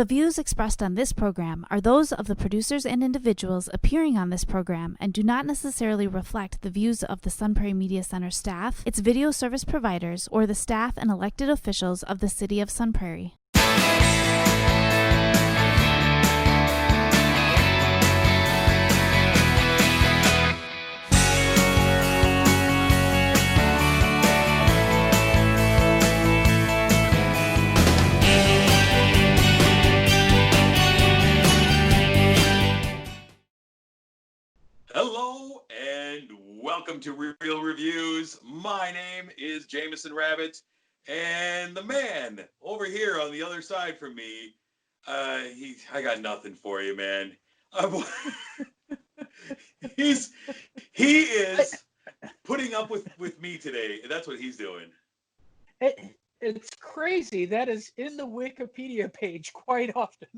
The views expressed on this program are those of the producers and individuals appearing on this program and do not necessarily reflect the views of the Sun Prairie Media Center staff, its video service providers, or the staff and elected officials of the City of Sun Prairie. Hello and welcome to Real Reviews. My name is Jameson Rabbit, and the man over here on the other side from me, I got nothing for you, man. He is putting up with me today. That's what he's doing. It's crazy. That is in the Wikipedia page quite often.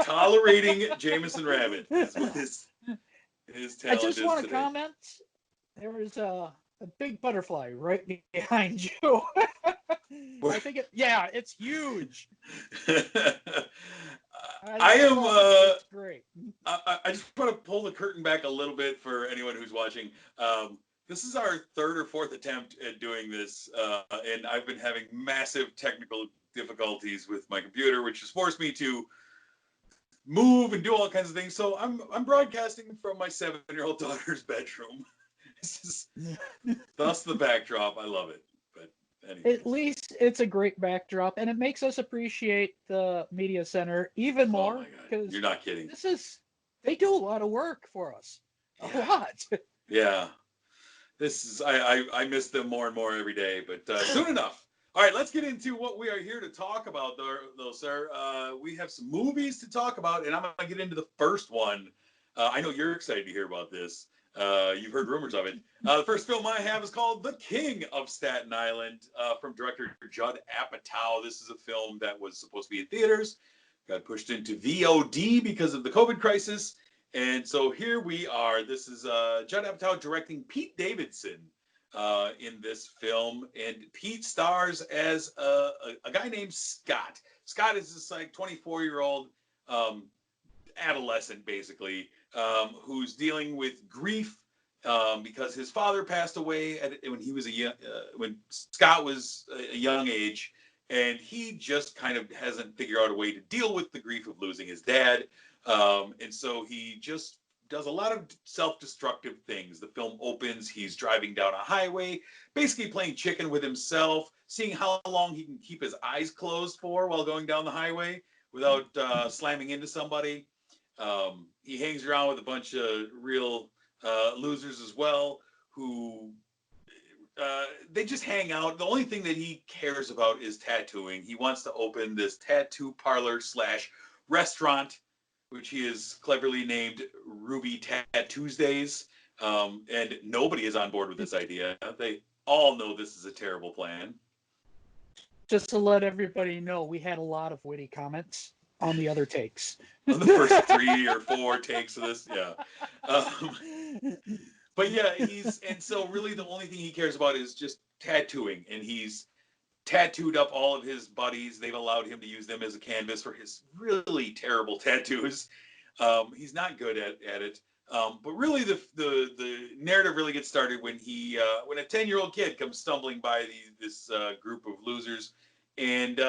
Tolerating Jameson Rabbit is what his talent I just is want to today. comment. There is a big butterfly right behind you. I think it's huge. It's great. I just want to pull the curtain back a little bit for anyone who's watching. This is our third or fourth attempt at doing this, and I've been having massive technical difficulties with my computer, which has forced me to move and do all kinds of things. So I'm broadcasting from my 7-year-old daughter's bedroom. This is thus the backdrop. I love it. But anyways. At least it's a great backdrop, and it makes us appreciate the media center even more. You're not kidding. They do a lot of work for us. A lot. Yeah. I miss them more and more every day, but soon enough. All right, let's get into what we are here to talk about, though, sir. We have some movies to talk about, and I'm going to get into the first one. I know you're excited to hear about this. You've heard rumors of it. The first film I have is called The King of Staten Island, from director Judd Apatow. This is a film that was supposed to be in theaters, got pushed into VOD because of the COVID crisis, and so here we are. This is Judd Apatow directing Pete Davidson in this film, and Pete stars as a guy named Scott. Scott is this like 24-year-old adolescent, basically, who's dealing with grief because his father passed away when he was when Scott was a young age, and he just kind of hasn't figured out a way to deal with the grief of losing his dad, and so he just does a lot of self-destructive things. The film opens, he's driving down a highway, basically playing chicken with himself, seeing how long he can keep his eyes closed for while going down the highway without slamming into somebody. He hangs around with a bunch of real losers as well, who they just hang out. The only thing that he cares about is tattooing. He wants to open this tattoo parlor / restaurant, which he has cleverly named Ruby Tuesdays. And nobody is on board with this idea. They all know this is a terrible plan. Just to let everybody know, we had a lot of witty comments on the other takes. On the first 3 or 4 takes of this, yeah. But yeah, and so really the only thing he cares about is just tattooing. And he's tattooed up all of his buddies. They've allowed him to use them as a canvas for his really terrible tattoos. He's not good at it. But really the narrative really gets started when when a 10-year-old kid comes stumbling by this group of losers, and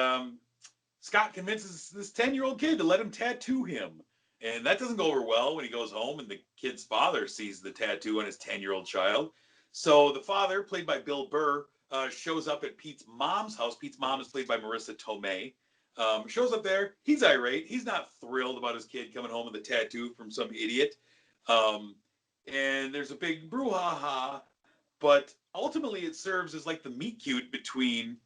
Scott convinces this 10-year-old kid to let him tattoo him. And that doesn't go over well when he goes home and the kid's father sees the tattoo on his 10-year-old child. So the father, played by Bill Burr, shows up at Pete's mom's house. Pete's mom is played by Marissa Tomei. Shows up there. He's irate. He's not thrilled about his kid coming home with a tattoo from some idiot. And there's a big brouhaha. But ultimately it serves as like the meet cute between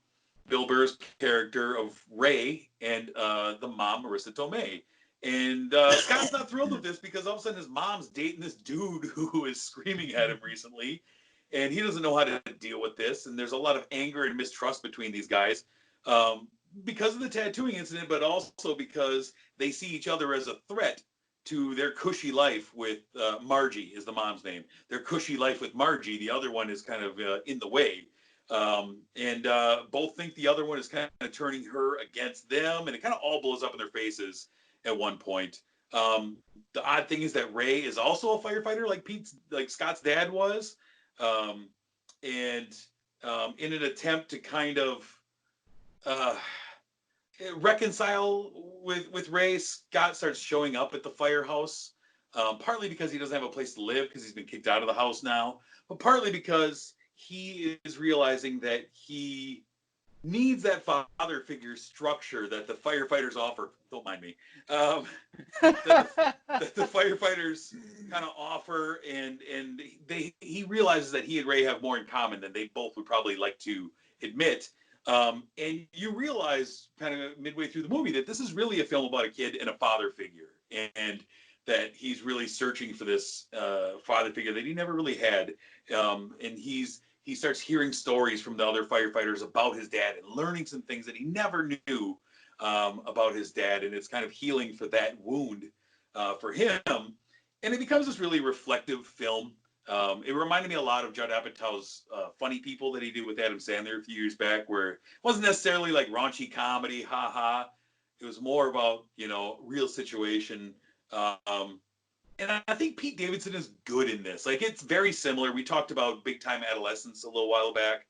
Bill Burr's character of Ray and the mom, Marissa Tomei. And Scott's not thrilled with this because all of a sudden his mom's dating this dude who is screaming at him recently. And he doesn't know how to deal with this. And there's a lot of anger and mistrust between these guys because of the tattooing incident, but also because they see each other as a threat to their cushy life with Margie is the mom's name. Their cushy life with Margie. The other one is kind of in the way. And both think the other one is kind of turning her against them. And it kind of all blows up in their faces. at one point. The odd thing is that Ray is also a firefighter, like Scott's dad was, um, and in an attempt to kind of uh, reconcile with Ray, Scott starts showing up at the firehouse, partly because he doesn't have a place to live because he's been kicked out of the house now, but partly because he is realizing that he needs that father figure structure that the firefighters offer. Don't mind me. That the firefighters kind of offer, and he realizes that he and Ray have more in common than they both would probably like to admit. And you realize kind of midway through the movie that this is really a film about a kid and a father figure, and that he's really searching for this father figure that he never really had. And he starts hearing stories from the other firefighters about his dad and learning some things that he never knew about his dad, and it's kind of healing for that wound for him. And it becomes this really reflective film. It reminded me a lot of Judd Apatow's Funny People that he did with Adam Sandler a few years back, where it wasn't necessarily like raunchy comedy, ha ha. It was more about, real situation. And I think Pete Davidson is good in this. Like, it's very similar. We talked about Big Time Adolescence a little while back,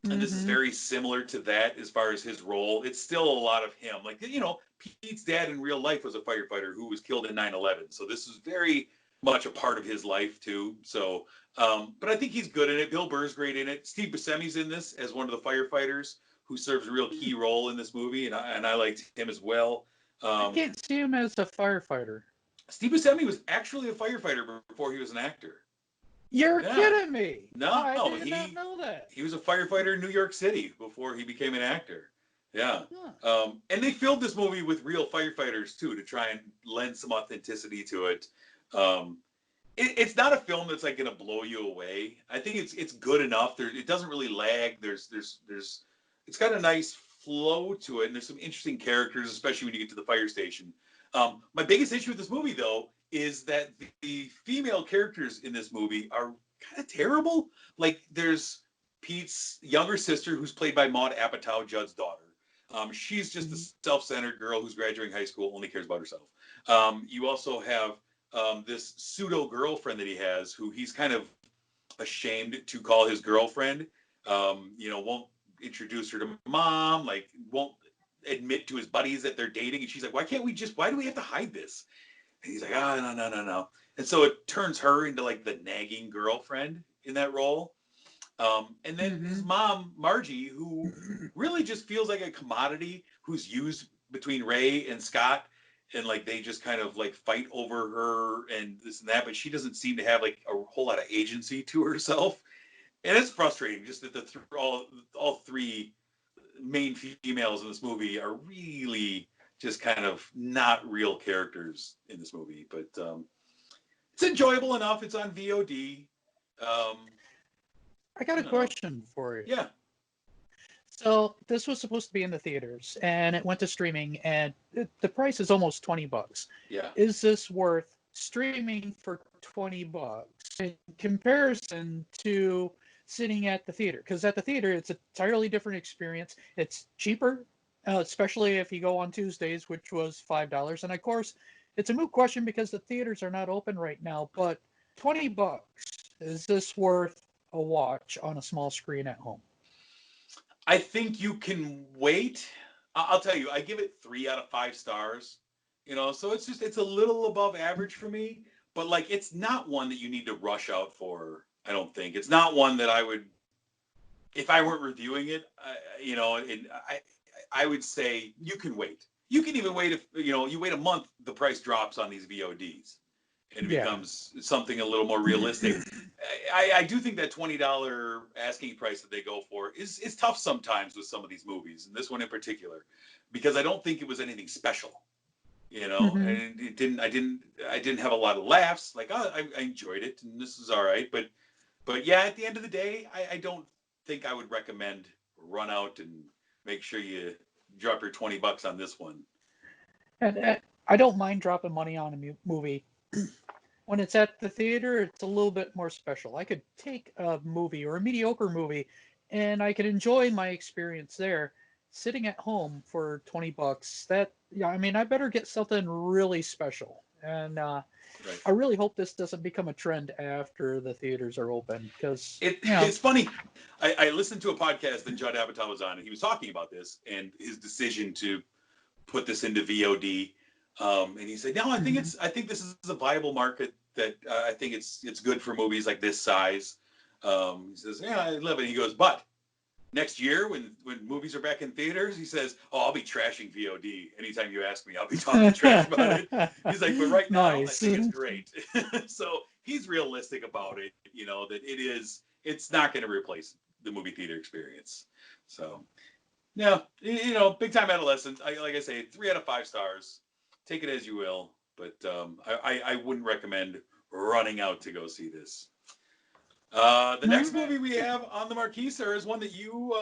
and this is very similar to that as far as his role. It's still a lot of him. Like, Pete's dad in real life was a firefighter who was killed in 9/11. So this is very much a part of his life too. So, but I think he's good in it. Bill Burr's great in it. Steve Buscemi's in this as one of the firefighters who serves a real key role in this movie, and I liked him as well. I can't see him as a firefighter. Steve Buscemi was actually a firefighter before he was an actor. You're kidding me. No, I did not know that. He was a firefighter in New York City before he became an actor. Yeah. Huh. And they filmed this movie with real firefighters too, to try and lend some authenticity to it. It's not a film that's like going to blow you away. I think it's good enough. It doesn't really lag. It's got a nice flow to it, and there's some interesting characters, especially when you get to the fire station. My biggest issue with this movie, though, is that the female characters in this movie are kind of terrible. Like, there's Pete's younger sister, who's played by Judd Apatow, Judd's daughter. She's just a self-centered girl who's graduating high school, only cares about herself. You also have this pseudo girlfriend that he has, who he's kind of ashamed to call his girlfriend. Won't introduce her to mom, like won't admit to his buddies that they're dating, and she's like, why do we have to hide this? And he's like, no. And so it turns her into like the nagging girlfriend in that role. And then his mom, Margie, who really just feels like a commodity who's used between Ray and Scott, and like they just kind of like fight over her and this and that, but she doesn't seem to have like a whole lot of agency to herself. And it's frustrating just that all three main females in this movie are really just kind of not real characters in this movie, but it's enjoyable enough. It's on VOD. I got a question for you. Yeah. So this was supposed to be in the theaters, and it went to streaming, and the price is almost $20. Yeah. Is this worth streaming for $20 in comparison to sitting at the theater? Because at the theater, it's an entirely different experience. It's cheaper, especially if you go on Tuesdays, which was $5. And of course, it's a moot question because the theaters are not open right now. But $20, is this worth a watch on a small screen at home? I think you can wait. I'll tell you, I give it 3 out of 5 stars. So it's a little above average for me. But like, it's not one that you need to rush out for. I don't think it's not one that I would, if I weren't reviewing it, I would say you can wait. You can even wait if, you wait a month, the price drops on these VODs and it becomes something a little more realistic. I do think that $20 asking price that they go for is tough sometimes with some of these movies, and this one in particular, because I don't think it was anything special. And I didn't have a lot of laughs. Like, I enjoyed it, and this is all right. But yeah, at the end of the day, I don't think I would recommend run out and make sure you drop your $20 on this one. And I don't mind dropping money on a movie. When it's at the theater, it's a little bit more special. I could take a movie or a mediocre movie, and I could enjoy my experience there. sitting at home for $20, that, yeah, I mean, I better get something really special. And Right. I really hope this doesn't become a trend after the theaters are open, because, It's funny. I listened to a podcast that Judd Apatow was on, and he was talking about this and his decision to put this into VOD. And he said, "No, I think this is a viable market. That I think it's good for movies like this size." He says, "Yeah, I love it." He goes, "But next year, when movies are back in theaters," he says, "Oh, I'll be trashing VOD. Anytime you ask me, I'll be talking trash about it." He's like, "But right now, I Nice. think it's great." So he's realistic about it. That it's not going to replace the movie theater experience. So, yeah, big time adolescent. Like I say, 3 out of 5 stars. Take it as you will, but I wouldn't recommend running out to go see this. The next movie we have on the marquee, sir, is one that you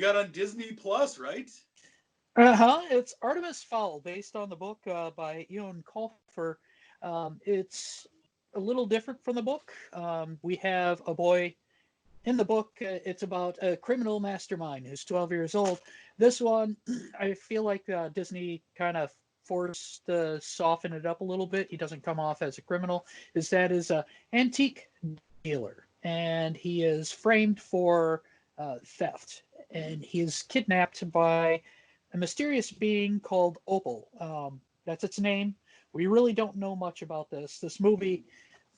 got on Disney Plus, right? It's Artemis Fowl, based on the book by Ewan Colfer. It's a little different from the book. We have a boy in the book. It's about a criminal mastermind who's 12 years old. This one, I feel like Disney kind of forced to soften it up a little bit. He doesn't come off as a criminal. His dad is an antique dealer, and he is framed for theft. And he is kidnapped by a mysterious being called Opal. That's its name. We really don't know much about this. This movie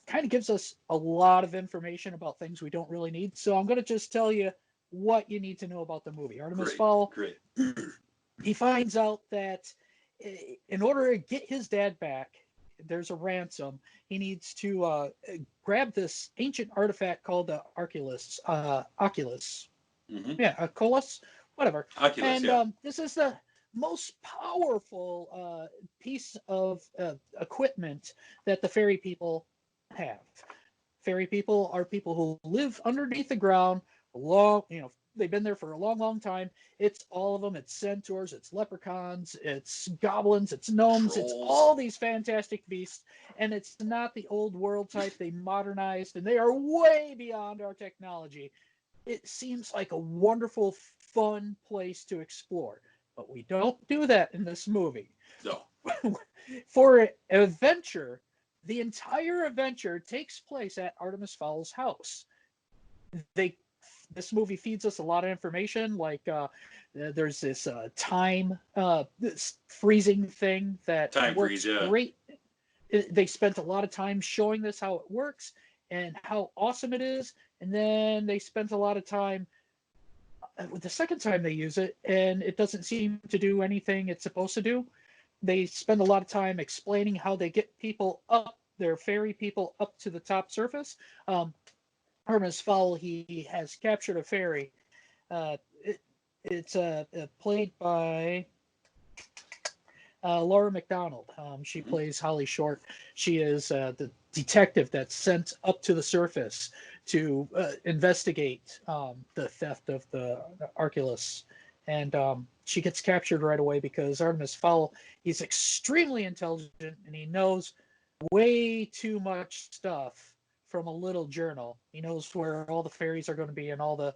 kind of gives us a lot of information about things we don't really need. So I'm going to just tell you what you need to know about the movie. Artemis Fowl, Great. he finds out that in order to get his dad back, there's a ransom. He needs to grab this ancient artifact called the Oculus. Yeah, Oculus, whatever. Oculus, And yeah. this is the most powerful piece of equipment that the fairy people have. Fairy people are people who live underneath the ground. They've been there for a long, long time. It's all of them. It's centaurs, it's leprechauns, it's goblins, it's gnomes, Trolls. it's all these fantastic beasts. And it's not the old world type. They modernized, and they are way beyond our technology. It seems like a wonderful, fun place to explore. But we don't do that in this movie. No. For an adventure, the entire adventure takes place at Artemis Fowl's house. This movie feeds us a lot of information, like there's this time this freezing thing that works great. They spent a lot of time showing this how it works and how awesome it is, and then they spent a lot of time the second time they use it, and it doesn't seem to do anything it's supposed to do. They spend a lot of time explaining how they get people up, their fairy people, up to the top surface. Artemis Fowl, he has captured a fairy. It's played by Laura McDonald. She plays Holly Short. She is the detective that's sent up to the surface to investigate the theft of the Oculus. And she gets captured right away because Artemis Fowl, he's extremely intelligent, and he knows way too much stuff from a little journal. He knows where all the fairies are going to be and all the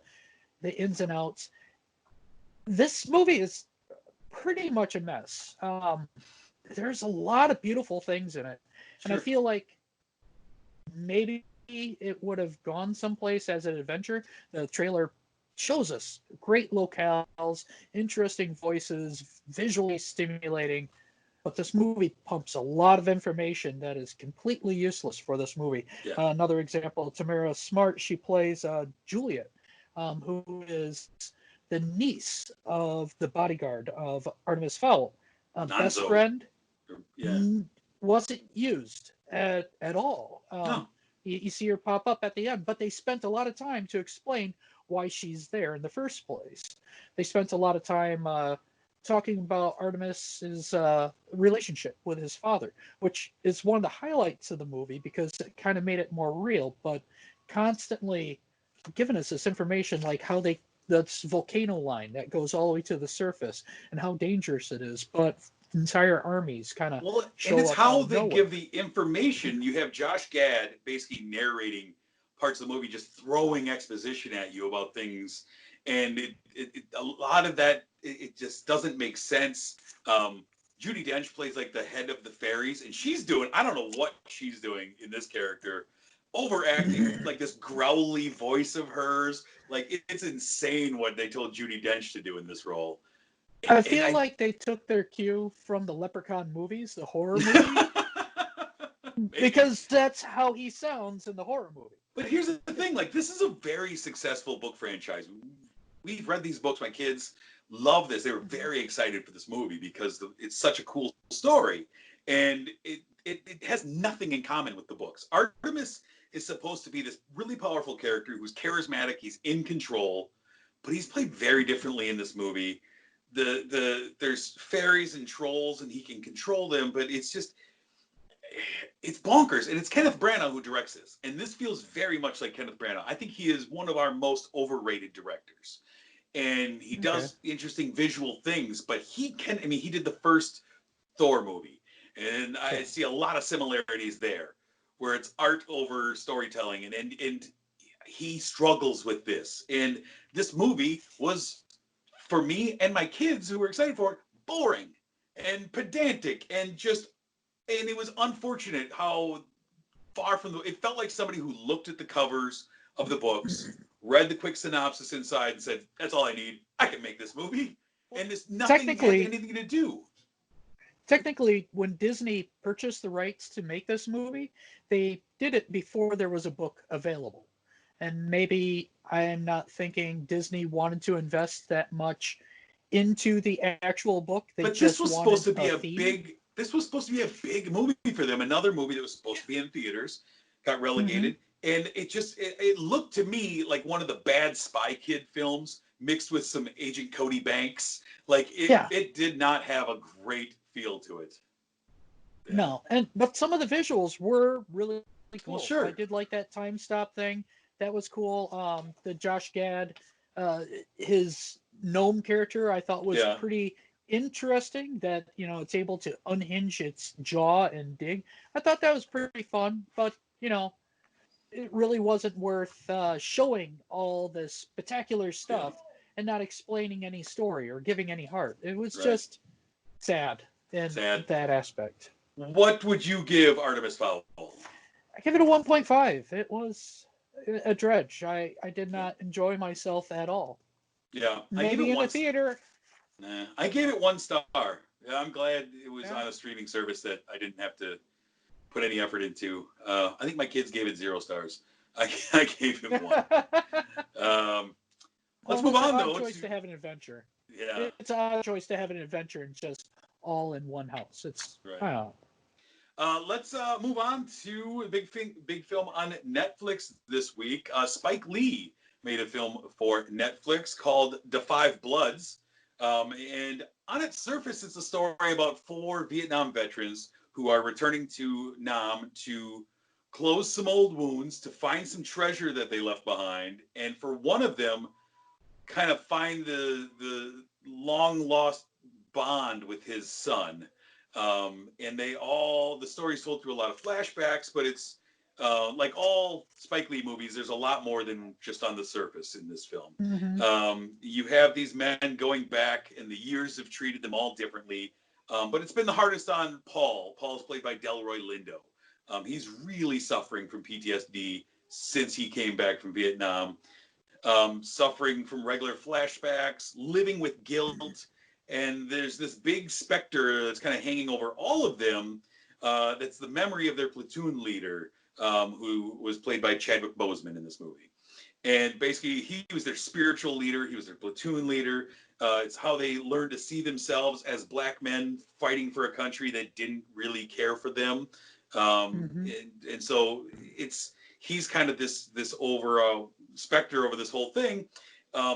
ins and outs. This movie is pretty much a mess. There's a lot of beautiful things in it. And I feel like maybe it would have gone someplace as an adventure. The trailer shows us great locales, interesting voices, visually stimulating. But this movie pumps a lot of information that is completely useless for this movie. Yeah. Another example, Tamara Smart, she plays Juliet, who is the niece of the bodyguard of Artemis Fowl. Best friend wasn't used at all. No. You see her pop up at the end, but they spent a lot of time to explain why she's there in the first place. They spent a lot of time talking about Artemis's relationship with his father, which is one of the highlights of the movie because it kind of made it more real, but constantly giving us this information like how that's volcano line that goes all the way to the surface and how dangerous it is, but entire armies kind of and it's how they give the information. You have Josh Gad basically narrating parts of the movie, just throwing exposition at you about things, and a lot of that it just doesn't make sense. Judi Dench plays like the head of the fairies, and she's doing, I don't know what she's doing in this character, overacting like this growly voice of hers. Like it's insane what they told Judi Dench to do in this role. I feel like they took their cue from the Leprechaun movies, the horror movie, because that's how he sounds in the horror movie. But here's the thing, like this is a very successful book franchise. We've read these books. My kids love this. They were very excited for this movie because it's such a cool story, and it has nothing in common with the books. Artemis is supposed to be this really powerful character who's charismatic. He's in control, but he's played very differently in this movie. There's fairies and trolls, and he can control them, but it's bonkers. And it's Kenneth Branagh who directs this, and this feels very much like Kenneth Branagh. I think he is one of our most overrated directors, and he does interesting visual things. But he did the first Thor movie, and I see a lot of similarities there, where it's art over storytelling, and he struggles with this. And this movie was, for me and my kids who were excited for it, boring and pedantic, and it was unfortunate how far from it felt like somebody who looked at the covers of the books, read the quick synopsis inside, and said, "That's all I need. I can make this movie." And it's nothing had anything to do. Technically, when Disney purchased the rights to make this movie, they did it before there was a book available. And maybe I am not thinking Disney wanted to invest that much into the actual book. But this was supposed to be a big movie for them. Another movie that was supposed to be in theaters got relegated. And it looked to me like one of the bad Spy Kid films mixed with some Agent Cody Banks. Like it did not have a great feel to it. Yeah. No, but some of the visuals were really cool. Well, sure. I did like that time stop thing. That was cool. The Josh Gad, his gnome character, I thought was pretty interesting. That it's able to unhinge its jaw and dig. I thought that was pretty fun, but it really wasn't worth showing all this spectacular stuff and not explaining any story or giving any heart. It was just sad in that aspect. What would you give Artemis Fowl? I give it a 1.5. It was a dredge. I did not enjoy myself at all. Yeah. Maybe in a theater. Nah, I gave it 1 star. Yeah, I'm glad it was on a streaming service that I didn't have to put any effort into. I think my kids gave it 0 stars. I gave it 1. Let's move on, though. It's an odd choice to have an adventure. Yeah. It's an odd choice to have an adventure and just all in one house. It's right. Let's move on to a big film on Netflix this week. Spike Lee made a film for Netflix called Da 5 Bloods. And on its surface, it's a story about 4 Vietnam veterans who are returning to Nam to close some old wounds, to find some treasure that they left behind, and for one of them, kind of find the long lost bond with his son. And the story's told through a lot of flashbacks, but it's like all Spike Lee movies, there's a lot more than just on the surface in this film. You have these men going back, and the years have treated them all differently. But it's been the hardest on Paul. Paul's played by Delroy Lindo. He's really suffering from PTSD since he came back from Vietnam, suffering from regular flashbacks, living with guilt. And there's this big specter that's kind of hanging over all of them. That's the memory of their platoon leader, who was played by Chadwick Boseman in this movie. And basically, he was their spiritual leader. He was their platoon leader. It's how they learned to see themselves as black men fighting for a country that didn't really care for them. And so he's kind of this overall specter over this whole thing.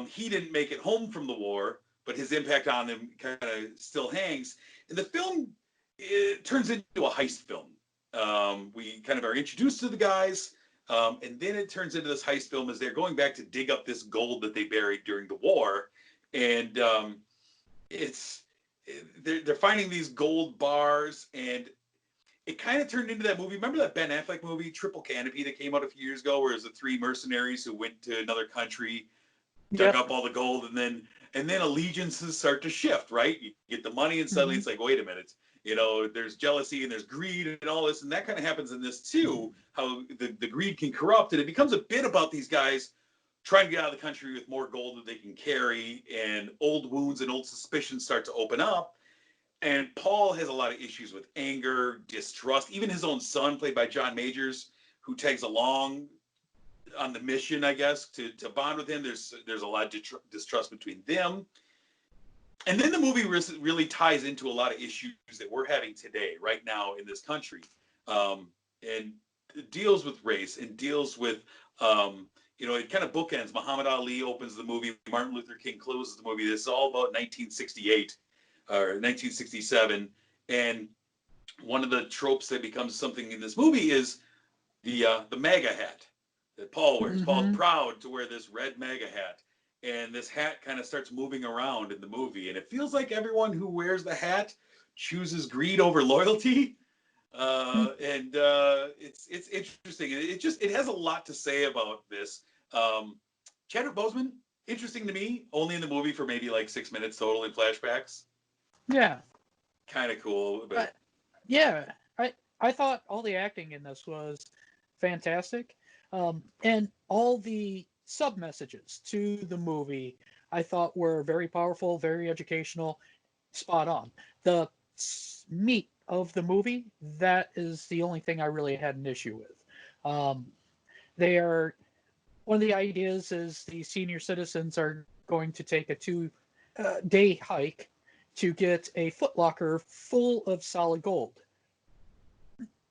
He didn't make it home from the war, but his impact on them kind of still hangs. And the film, it turns into a heist film. We kind of are introduced to the guys, and then it turns into this heist film as they're going back to dig up this gold that they buried during the war. And they're finding these gold bars, and it kind of turned into that movie. Remember that Ben Affleck movie, Triple Canopy, that came out a few years ago, where it was the 3 mercenaries who went to another country dug Yep. up all the gold, and then allegiances start to shift, right? You get the money, and suddenly it's like, wait a minute, there's jealousy and there's greed and all this, and that kind of happens in this too. How the greed can corrupt, and it becomes a bit about these guys trying to get out of the country with more gold that they can carry, and old wounds and old suspicions start to open up. And Paul has a lot of issues with anger, distrust. Even his own son, played by John Majors, who tags along on the mission, I guess, to bond with him. There's a lot of distrust between them. And then the movie really ties into a lot of issues that we're having today, right now in this country, and it deals with race and deals with, it kind of bookends. Muhammad Ali opens the movie. Martin Luther King closes the movie. This is all about 1968 or 1967, and one of the tropes that becomes something in this movie is the MAGA hat that Paul wears. Paul's proud to wear this red MAGA hat. And this hat kind of starts moving around in the movie. And it feels like everyone who wears the hat chooses greed over loyalty. And it's interesting. It has a lot to say about this. Chadwick Boseman, interesting to me, only in the movie for maybe like 6 minutes total in flashbacks. Yeah. Kind of cool. But yeah, I thought all the acting in this was fantastic. And all the sub messages to the movie I thought were very powerful, very educational, spot on. The meat of the movie, that is the only thing I really had an issue with. They are, one of the ideas is the senior citizens are going to take a 2-day hike to get a footlocker full of solid gold.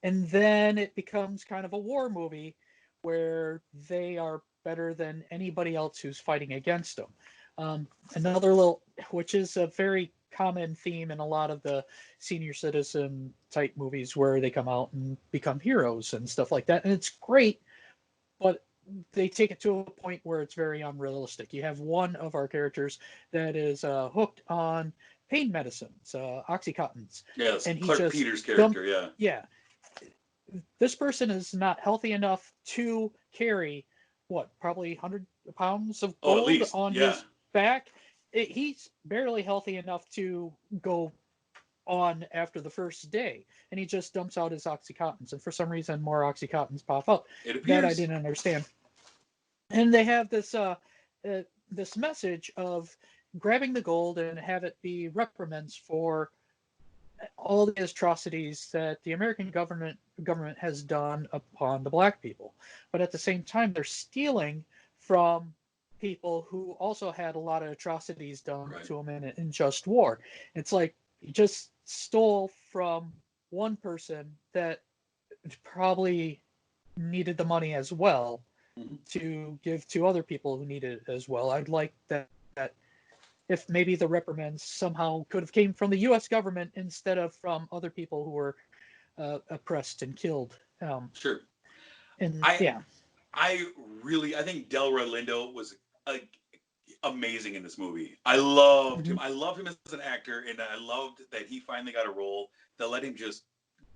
And then it becomes kind of a war movie where they are better than anybody else who's fighting against them. Another little, which is a very common theme in a lot of the senior citizen type movies where they come out and become heroes and stuff like that. And it's great, but they take it to a point where it's very unrealistic. You have one of our characters that is hooked on pain medicines, Oxycontins. yes, And he Clark just Peters' character, yeah. This person is not healthy enough to carry probably 100 pounds of gold at least, on his back. He's barely healthy enough to go on after the first day, and he just dumps out his Oxycontins, and for some reason more Oxycontins pop up. It appears. That I didn't understand. And they have this this message of grabbing the gold and have it be reprimands for all the atrocities that the American government has done upon the black people. But at the same time, they're stealing from people who also had a lot of atrocities done to them in just war. It's like you just stole from one person that probably needed the money as well to give to other people who need it as well. I'd like that if maybe the reprimands somehow could have came from the U.S. government instead of from other people who were oppressed and killed. Sure. And I think Delroy Lindo was amazing in this movie. I loved him. I love him as an actor, and I loved that he finally got a role that let him just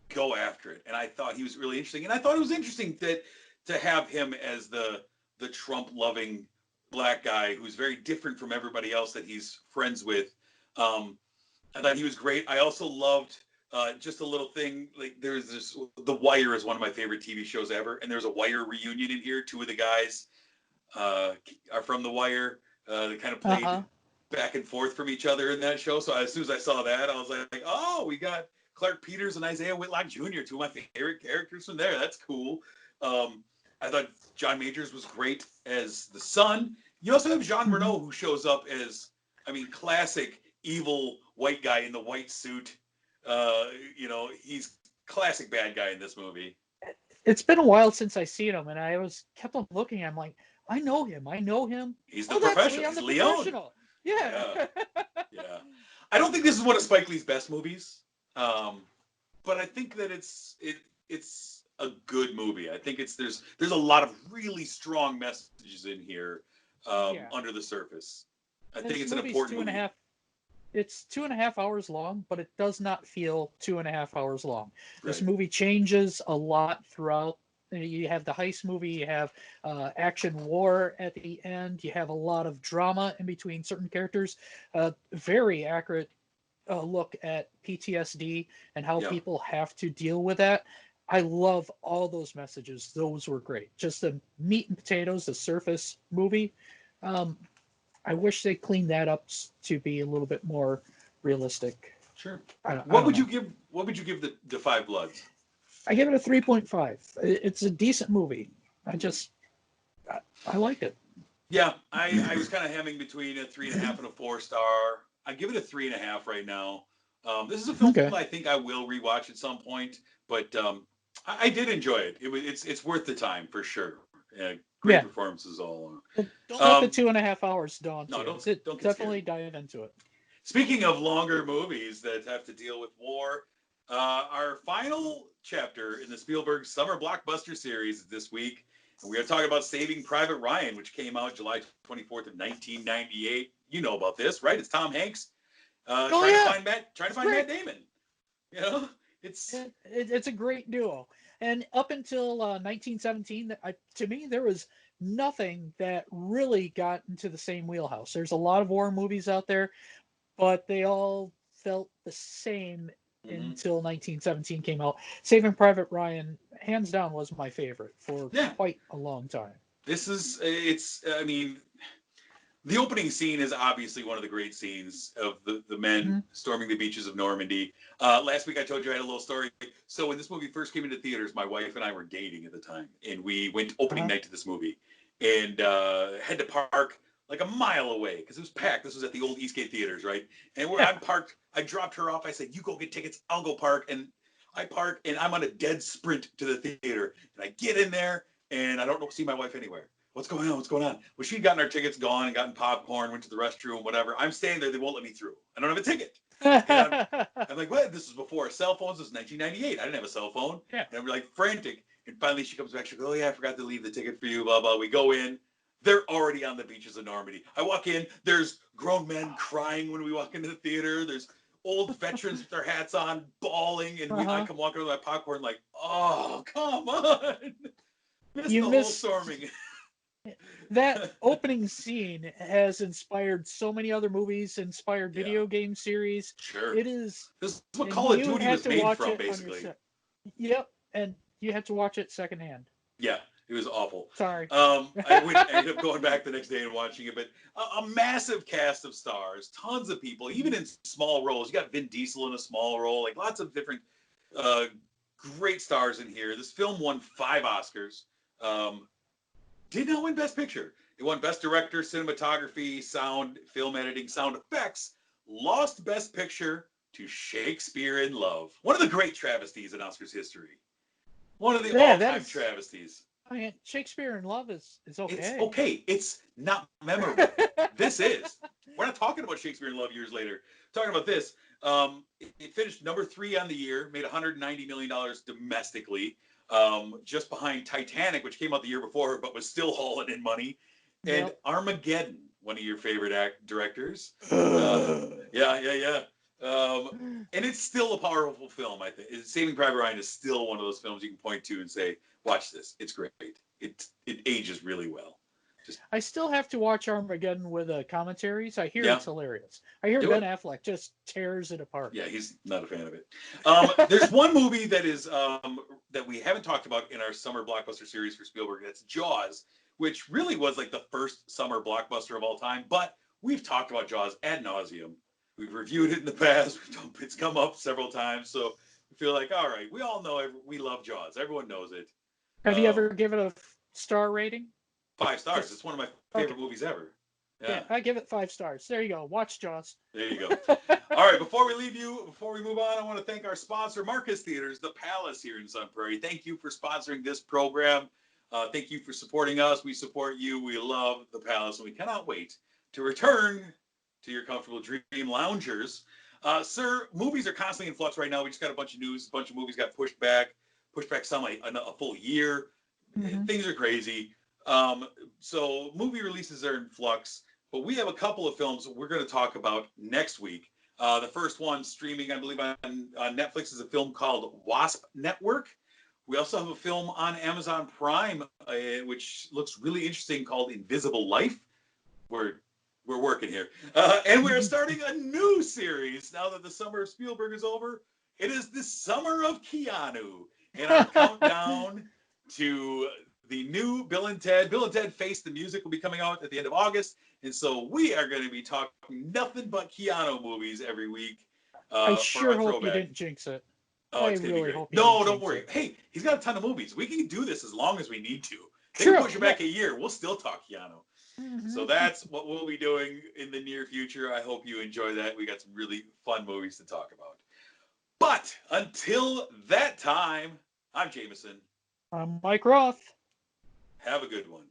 go after it. And I thought he was really interesting. And I thought it was interesting that to have him as the Trump-loving black guy who's very different from everybody else that he's friends with. I thought he was great. I also loved just a little thing, like there's this, The Wire is one of my favorite TV shows ever, and there's a Wire reunion in here. Two of the guys are from The Wire. They kind of played back and forth from each other in that show. So as soon as I saw that, I was like, oh, we got Clark Peters and Isaiah Whitlock Jr., two of my favorite characters from there. That's cool. I thought John Majors was great as the son. You also have Jean Reno, who shows up as, classic evil white guy in the white suit. He's classic bad guy in this movie. It's been a while since I seen him, and I kept on looking. I'm like, I know him. He's the professional. He's Leon. Yeah. Yeah. I don't think this is one of Spike Lee's best movies, but I think that it's a good movie. I think there's a lot of really strong messages in here under the surface. I think it's an important movie. It's 2.5 hours long, but it does not feel 2.5 hours long. Right. This movie changes a lot throughout You have the heist movie, you have action war at the end, you have a lot of drama in between certain characters. Very accurate look at PTSD and how people have to deal with that. I love all those messages. Those were great. Just the meat and potatoes, the surface movie. I wish they cleaned that up to be a little bit more realistic. Sure. I What would don't you give? What would you give the Five Bloods? I give it a 3.5. It's a decent movie. I liked it. Yeah, I was kind of hemming between a 3.5 and a 4-star. I give it a 3.5 right now. This is a film I think I will rewatch at some point, but I did enjoy it. It's worth the time for sure. Great performances all along. Don't let the 2.5 hours daunt you. Don't definitely dive into it. Speaking of longer movies that have to deal with war, our final chapter in the Spielberg Summer Blockbuster series this week, and we're going to talk about Saving Private Ryan, which came out July 24th of 1998. You know about this, right? It's Tom Hanks trying to find Matt Damon. You know, it's a great duo. And up until 1917, to me, there was nothing that really got into the same wheelhouse. There's a lot of war movies out there, but they all felt the same until 1917 came out. Saving Private Ryan, hands down, was my favorite for quite a long time. I mean, the opening scene is obviously one of the great scenes of the men storming the beaches of Normandy. Last week I told you I had a little story. So when this movie first came into theaters, my wife and I were dating at the time, and we went opening night to this movie, and had to park like a mile away because it was packed. This was at the old Eastgate Theaters, right? And I'm parked. I dropped her off. I said, "You go get tickets. I'll go park." And I park, and I'm on a dead sprint to the theater. And I get in there, and I don't see my wife anywhere. What's going on? What's going on? Well, she'd gotten our tickets, gone, and gotten popcorn, went to the restroom, whatever. I'm standing there. They won't let me through. I don't have a ticket. And I'm like, what? This is before cell phones. This is 1998. I didn't have a cell phone. Yeah. And I'm like frantic. And finally she comes back. She goes, "Oh, yeah, I forgot to leave the ticket for you, blah, blah." We go in. They're already on the beaches of Normandy. I walk in. There's grown men crying when we walk into the theater. There's old veterans with their hats on, bawling. And I come walking with my popcorn like, oh, come on. Missed the whole storming. That opening scene has inspired so many other movies, inspired video game series. Sure. It is. This is what Call of Duty was made from, basically. Yep. And you had to watch it secondhand. Yeah. It was awful. Sorry. I ended up going back the next day and watching it, but a massive cast of stars, tons of people, even in small roles. You got Vin Diesel in a small role, like lots of different great stars in here. This film won 5 Oscars. Did not win Best Picture. It won Best Director, Cinematography, Sound, Film Editing, Sound Effects. Lost Best Picture to Shakespeare in Love. One of the great travesties in Oscars history. One of the all-time travesties. I mean, Shakespeare in Love is okay. It's okay. It's not memorable. This is. We're not talking about Shakespeare in Love years later. We're talking about this. It finished number 3 on the year, made $190 million domestically, just behind Titanic, which came out the year before, but was still hauling in money, and Armageddon, one of your favorite directors. Yeah. And it's still a powerful film, I think. Saving Private Ryan is still one of those films you can point to and say, watch this. It's great. It ages really well. I still have to watch Armageddon with commentaries. I hear it's hilarious. I hear Ben Affleck just tears it apart. Yeah, he's not a fan of it. There's one movie that is that we haven't talked about in our summer blockbuster series for Spielberg. That's Jaws, which really was like the first summer blockbuster of all time. But we've talked about Jaws ad nauseum. We've reviewed it in the past. It's come up several times. So we feel like, all right, we all know, we love Jaws. Everyone knows it. Have you ever given a star rating? 5 stars. It's one of my favorite movies ever. Yeah, I give it 5 stars. There you go. Watch Jaws. There you go. All right, before we move on, I want to thank our sponsor, Marcus Theaters, The Palace here in Sun Prairie. Thank you for sponsoring this program. Thank you for supporting us. We support you. We love The Palace, and we cannot wait to return to your comfortable dream loungers. Sir, movies are constantly in flux right now. We just got a bunch of news. A bunch of movies got pushed back some a full year. Things are crazy. So movie releases are in flux, but we have a couple of films we're going to talk about next week. The first one streaming, I believe, on Netflix is a film called Wasp Network, We also have a film on Amazon Prime, which looks really interesting, called Invisible Life. We're working here. And we're starting a new series now that the summer of Spielberg is over. It is the summer of Keanu. And our countdown to the new Bill and Ted. Bill and Ted Face the Music will be coming out at the end of August. And so we are going to be talking nothing but Keanu movies every week. I sure hope you didn't jinx it. Oh, it's going to be great. No, don't worry. Hey, he's got a ton of movies. We can do this as long as we need to. They can push it back a year. We'll still talk Keanu. Mm-hmm. So that's what we'll be doing in the near future. I hope you enjoy that. We got some really fun movies to talk about. But until that time, I'm Jameson. I'm Mike Roth. Have a good one.